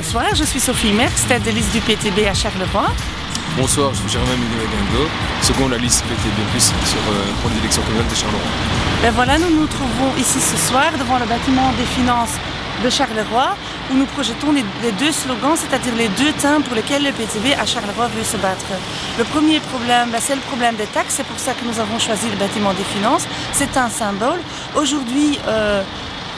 Bonsoir, je suis Sophie Merckx, tête de liste du PTB à Charleroi. Bonsoir, je suis Germain Minoué-Guingo, second la liste PTB+, pour les élections communales de Charleroi. Ben voilà, nous nous trouvons ici ce soir devant le bâtiment des finances de Charleroi où nous projetons les deux slogans, c'est-à-dire les deux thèmes pour lesquels le PTB à Charleroi veut se battre. Le premier problème, c'est le problème des taxes, c'est pour ça que nous avons choisi le bâtiment des finances. C'est un symbole. Aujourd'hui,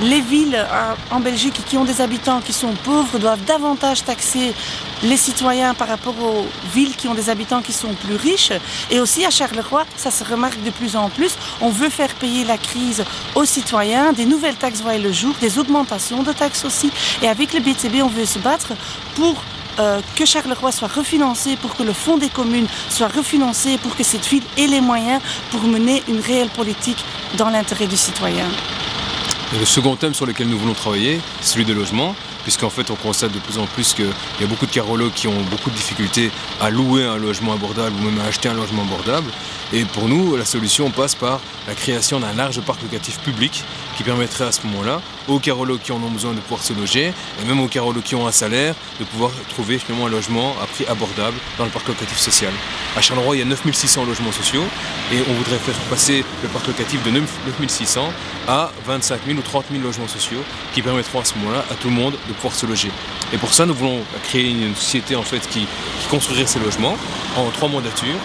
les villes en Belgique qui ont des habitants qui sont pauvres doivent davantage taxer les citoyens par rapport aux villes qui ont des habitants qui sont plus riches. Et aussi à Charleroi, ça se remarque de plus en plus, on veut faire payer la crise aux citoyens, des nouvelles taxes voient le jour, des augmentations de taxes aussi. Et avec le BTB, on veut se battre pour que Charleroi soit refinancé, pour que le fonds des communes soit refinancé, pour que cette ville ait les moyens pour mener une réelle politique dans l'intérêt du citoyen. Et le second thème sur lequel nous voulons travailler, c'est celui des logements, puisqu'en fait on constate de plus en plus qu'il y a beaucoup de carologues qui ont beaucoup de difficultés à louer un logement abordable ou même à acheter un logement abordable. Et pour nous, la solution passe par la création d'un large parc locatif public qui permettrait à ce moment-là aux carologues qui en ont besoin de pouvoir se loger et même aux carologues qui ont un salaire de pouvoir trouver finalement un logement à prix abordable dans le parc locatif social. À Charleroi, il y a 9600 logements sociaux et on voudrait faire passer le parc locatif de 9600 à 25 000 ou 30 000 logements sociaux qui permettront à ce moment-là à tout le monde de pouvoir se loger. Et pour ça, nous voulons créer une société en fait qui construirait ces logements en 3 mandatures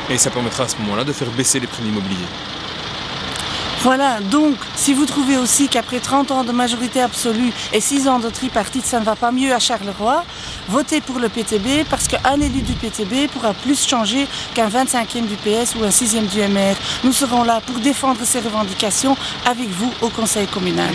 et ça permettra à ce moment-là de faire baisser les prix de l'immobilier. Voilà, donc si vous trouvez aussi qu'après 30 ans de majorité absolue et 6 ans de tripartite, ça ne va pas mieux à Charleroi, votez pour le PTB parce qu'un élu du PTB pourra plus changer qu'un 25e du PS ou un 6e du MR. Nous serons là pour défendre ces revendications avec vous au conseil communal.